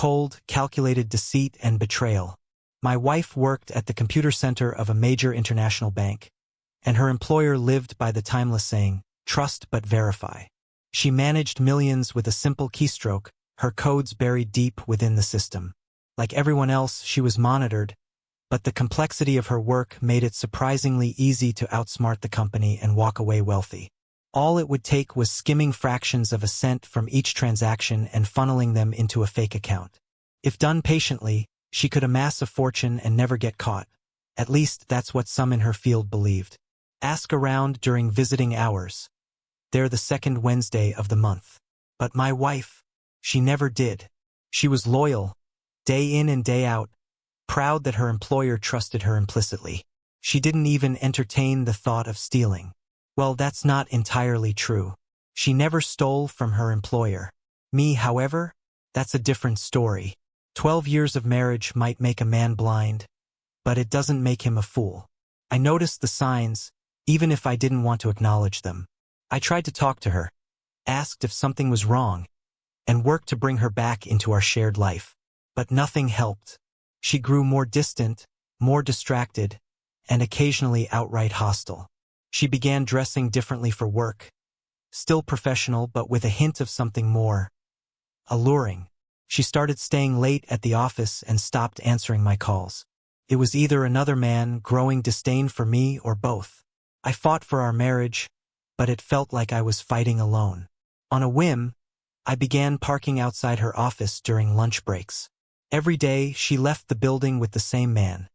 cold, calculated deceit and betrayal. My wife worked at the computer center of a major international bank, and her employer lived by the timeless saying, "Trust but verify." She managed millions with a simple keystroke, her codes buried deep within the system. Like everyone else, she was monitored, but the complexity of her work made it surprisingly easy to outsmart the company and walk away wealthy. All it would take was skimming fractions of a cent from each transaction and funneling them into a fake account. If done patiently, she could amass a fortune and never get caught. At least that's what some in her field believed. Ask around during visiting hours. They're the second Wednesday of the month. But my wife, she never did. She was loyal, day in and day out, proud that her employer trusted her implicitly. She didn't even entertain the thought of stealing. Well, that's not entirely true. She never stole from her employer. Me, however, that's a different story. 12 years of marriage might make a man blind, but it doesn't make him a fool. I noticed the signs, even if I didn't want to acknowledge them. I tried to talk to her, asked if something was wrong, and worked to bring her back into our shared life. But nothing helped. She grew more distant, more distracted, and occasionally outright hostile. She began dressing differently for work, still professional but with a hint of something more alluring. She started staying late at the office and stopped answering my calls. It was either another man, growing disdain for me, or both. I fought for our marriage, but it felt like I was fighting alone. On a whim, I began parking outside her office during lunch breaks. Every day, she left the building with the same man.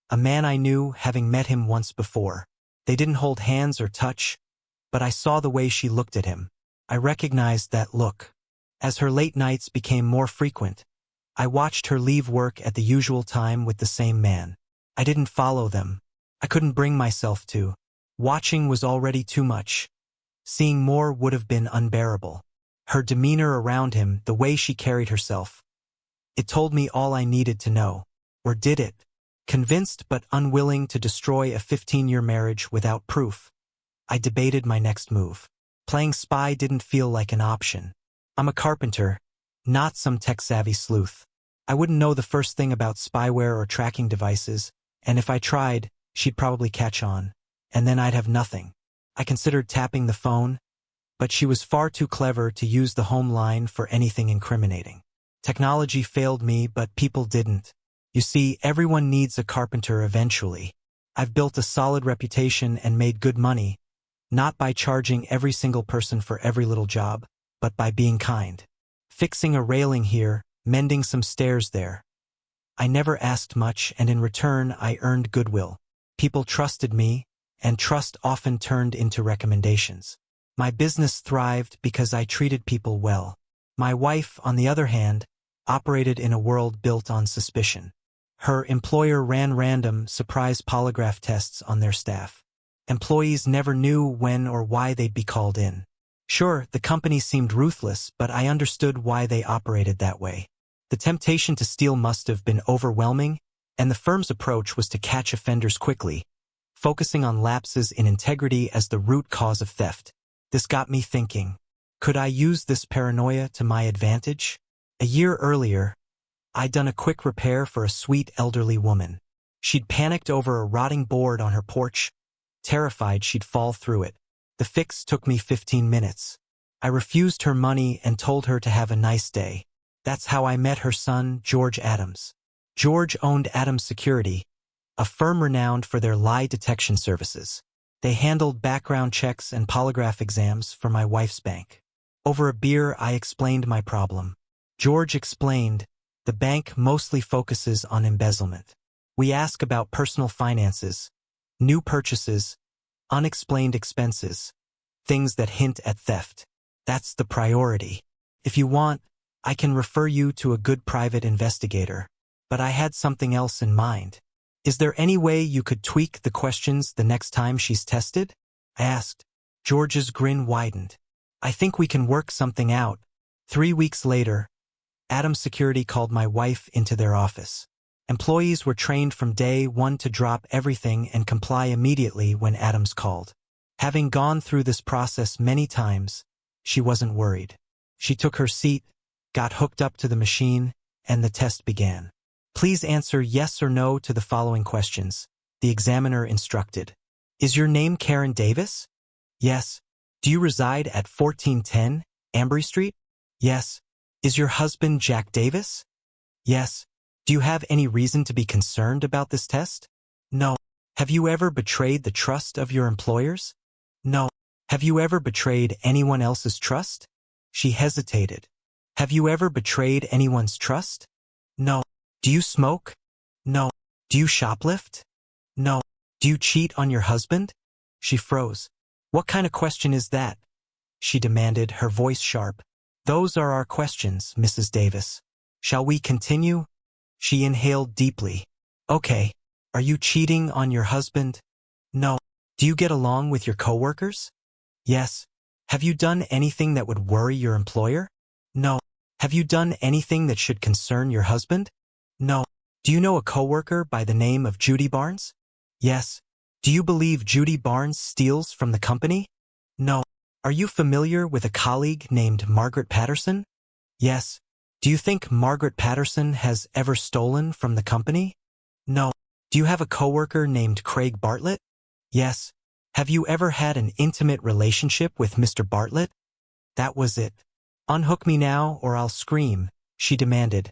A man I knew, having met him once before. They didn't hold hands or touch, but I saw the way she looked at him. I recognized that look. As her late nights became more frequent, I watched her leave work at the usual time with the same man. I didn't follow them. I couldn't bring myself to. Watching was already too much. Seeing more would have been unbearable. Her demeanor around him, the way she carried herself, it told me all I needed to know. Or did it? Convinced but unwilling to destroy a 15-year marriage without proof, I debated my next move. Playing spy didn't feel like an option. I'm a carpenter, not some tech-savvy sleuth. I wouldn't know the first thing about spyware or tracking devices, and if I tried, she'd probably catch on, and then I'd have nothing. I considered tapping the phone, but she was far too clever to use the home line for anything incriminating. Technology failed me, but people didn't. You see, everyone needs a carpenter eventually. I've built a solid reputation and made good money, not by charging every single person for every little job, but by being kind. Fixing a railing here, mending some stairs there. I never asked much, and in return I earned goodwill. People trusted me, and trust often turned into recommendations. My business thrived because I treated people well. My wife, on the other hand, operated in a world built on suspicion. Her employer ran random, surprise polygraph tests on their staff. Employees never knew when or why they'd be called in. Sure, the company seemed ruthless, but I understood why they operated that way. The temptation to steal must have been overwhelming, and the firm's approach was to catch offenders quickly, focusing on lapses in integrity as the root cause of theft. This got me thinking, could I use this paranoia to my advantage? A year earlier, I'd done a quick repair for a sweet elderly woman. She'd panicked over a rotting board on her porch, terrified she'd fall through it. The fix took me 15 minutes. I refused her money and told her to have a nice day. That's how I met her son, George Adams. George owned Adams Security, a firm renowned for their lie detection services. They handled background checks and polygraph exams for my wife's bank. Over a beer, I explained my problem. George explained, the bank mostly focuses on embezzlement. We ask about personal finances, new purchases, unexplained expenses, things that hint at theft. That's the priority. If you want, I can refer you to a good private investigator. But I had something else in mind. Is there any way you could tweak the questions the next time she's tested? I asked. George's grin widened. I think we can work something out. 3 weeks later, Adams Security called my wife into their office. Employees were trained from day one to drop everything and comply immediately when Adams called. Having gone through this process many times, she wasn't worried. She took her seat, got hooked up to the machine, and the test began. Please answer yes or no to the following questions, the examiner instructed. Is your name Karen Davis? Yes. Do you reside at 1410 Ambry Street? Yes. Is your husband Jack Davis? Yes. Do you have any reason to be concerned about this test? No. Have you ever betrayed the trust of your employers? No. Have you ever betrayed anyone else's trust? She hesitated. Have you ever betrayed anyone's trust? No. Do you smoke? No. Do you shoplift? No. Do you cheat on your husband? She froze. What kind of question is that? She demanded, her voice sharp. Those are our questions, Mrs. Davis. Shall we continue? She inhaled deeply. Okay. Are you cheating on your husband? No. Do you get along with your coworkers? Yes. Have you done anything that would worry your employer? No. Have you done anything that should concern your husband? No. Do you know a coworker by the name of Judy Barnes? Yes. Do you believe Judy Barnes steals from the company? No. Are you familiar with a colleague named Margaret Patterson? Yes. Do you think Margaret Patterson has ever stolen from the company? No. Do you have a coworker named Craig Bartlett? Yes. Have you ever had an intimate relationship with Mr. Bartlett? That was it. Unhook me now or I'll scream, she demanded,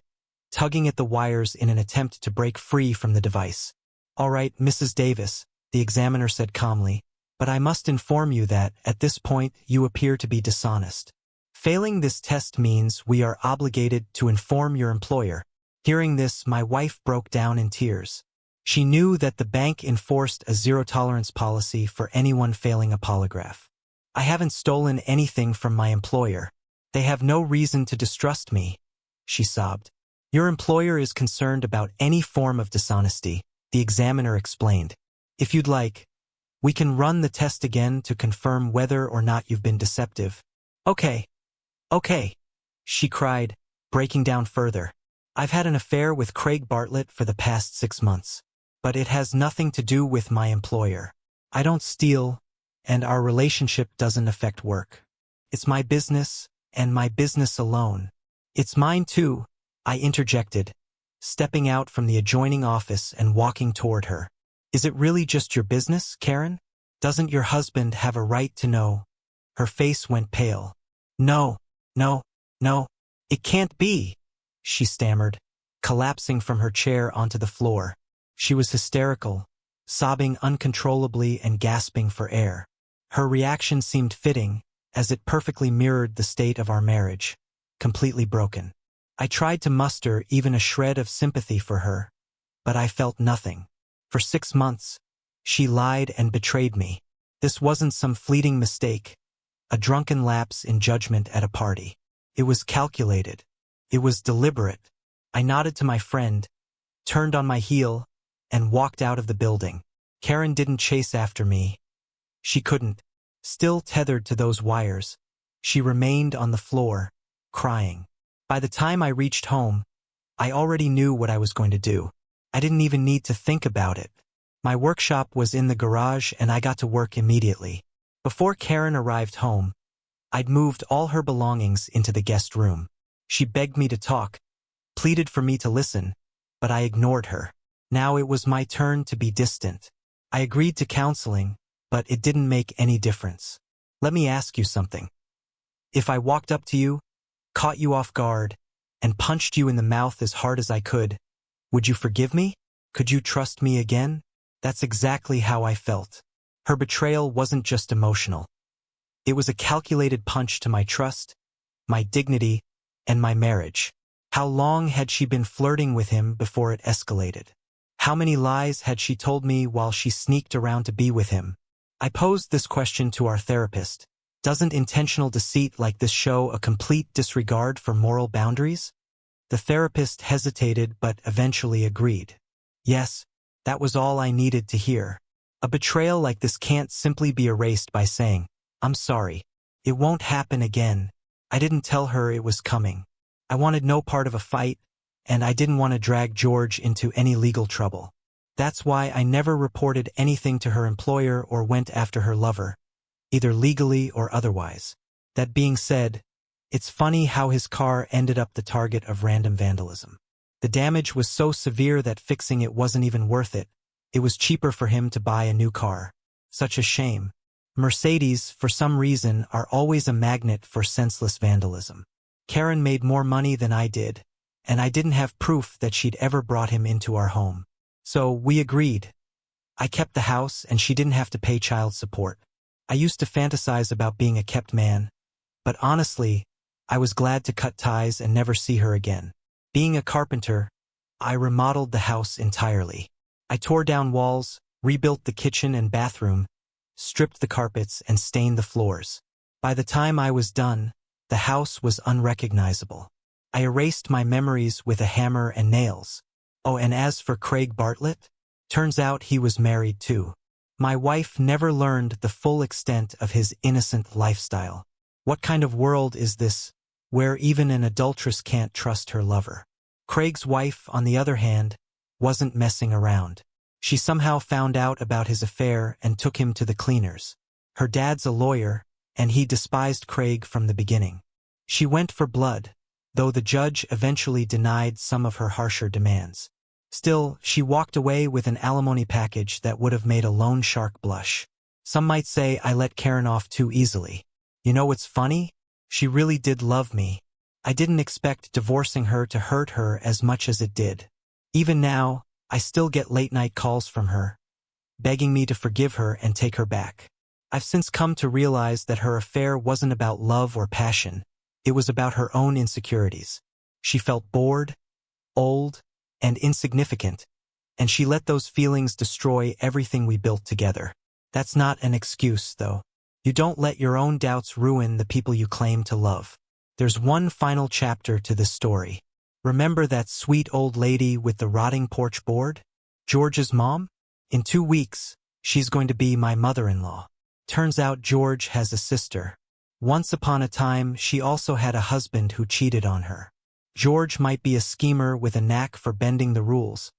tugging at the wires in an attempt to break free from the device. All right, Mrs. Davis, the examiner said calmly, but I must inform you that, at this point, you appear to be dishonest. Failing this test means we are obligated to inform your employer. Hearing this, my wife broke down in tears. She knew that the bank enforced a zero-tolerance policy for anyone failing a polygraph. I haven't stolen anything from my employer. They have no reason to distrust me, she sobbed. Your employer is concerned about any form of dishonesty, the examiner explained. If you'd like, we can run the test again to confirm whether or not you've been deceptive. Okay. Okay, she cried, breaking down further. I've had an affair with Craig Bartlett for the past 6 months. But it has nothing to do with my employer. I don't steal, and our relationship doesn't affect work. It's my business, and my business alone. It's mine too, I interjected, stepping out from the adjoining office and walking toward her. Is it really just your business, Karen? Doesn't your husband have a right to know? Her face went pale. No, it can't be, she stammered, collapsing from her chair onto the floor. She was hysterical, sobbing uncontrollably and gasping for air. Her reaction seemed fitting, as it perfectly mirrored the state of our marriage, completely broken. I tried to muster even a shred of sympathy for her, but I felt nothing. For 6 months, she lied and betrayed me. This wasn't some fleeting mistake, a drunken lapse in judgment at a party. It was calculated. It was deliberate. I nodded to my friend, turned on my heel, and walked out of the building. Karen didn't chase after me. She couldn't. Still tethered to those wires, she remained on the floor, crying. By the time I reached home, I already knew what I was going to do. I didn't even need to think about it. My workshop was in the garage and I got to work immediately. Before Karen arrived home, I'd moved all her belongings into the guest room. She begged me to talk, pleaded for me to listen, but I ignored her. Now it was my turn to be distant. I agreed to counseling, but it didn't make any difference. Let me ask you something. If I walked up to you, caught you off guard, and punched you in the mouth as hard as I could, would you forgive me? Could you trust me again? That's exactly how I felt. Her betrayal wasn't just emotional. It was a calculated punch to my trust, my dignity, and my marriage. How long had she been flirting with him before it escalated? How many lies had she told me while she sneaked around to be with him? I posed this question to our therapist. Doesn't intentional deceit like this show a complete disregard for moral boundaries? The therapist hesitated but eventually agreed. Yes, that was all I needed to hear. A betrayal like this can't simply be erased by saying, I'm sorry. It won't happen again. I didn't tell her it was coming. I wanted no part of a fight, and I didn't want to drag George into any legal trouble. That's why I never reported anything to her employer or went after her lover, either legally or otherwise. That being said, It's funny how his car ended up the target of random vandalism. The damage was so severe that fixing it wasn't even worth it. It was cheaper for him to buy a new car. Such a shame. Mercedes, for some reason, are always a magnet for senseless vandalism. Karen made more money than I did, and I didn't have proof that she'd ever brought him into our home. So we agreed. I kept the house and she didn't have to pay child support. I used to fantasize about being a kept man, but honestly, I was glad to cut ties and never see her again. Being a carpenter, I remodeled the house entirely. I tore down walls, rebuilt the kitchen and bathroom, stripped the carpets and stained the floors. By the time I was done, the house was unrecognizable. I erased my memories with a hammer and nails. Oh, and as for Craig Bartlett, turns out he was married too. My wife never learned the full extent of his innocent lifestyle. What kind of world is this, where even an adulteress can't trust her lover? Craig's wife, on the other hand, wasn't messing around. She somehow found out about his affair and took him to the cleaners. Her dad's a lawyer, and he despised Craig from the beginning. She went for blood, though the judge eventually denied some of her harsher demands. Still, she walked away with an alimony package that would have made a loan shark blush. Some might say I let Karen off too easily. You know what's funny? She really did love me. I didn't expect divorcing her to hurt her as much as it did. Even now, I still get late-night calls from her, begging me to forgive her and take her back. I've since come to realize that her affair wasn't about love or passion. It was about her own insecurities. She felt bored, old, and insignificant, and she let those feelings destroy everything we built together. That's not an excuse, though. You don't let your own doubts ruin the people you claim to love. There's one final chapter to this story. Remember that sweet old lady with the rotting porch board? George's mom? In 2 weeks, she's going to be my mother-in-law. Turns out George has a sister. Once upon a time, she also had a husband who cheated on her. George might be a schemer with a knack for bending the rules,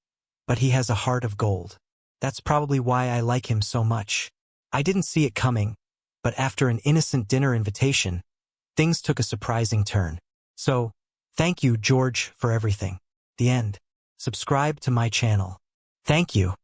but he has a heart of gold. That's probably why I like him so much. I didn't see it coming, but after an innocent dinner invitation, things took a surprising turn. So, thank you, George, for everything. The end. Subscribe to my channel. Thank you.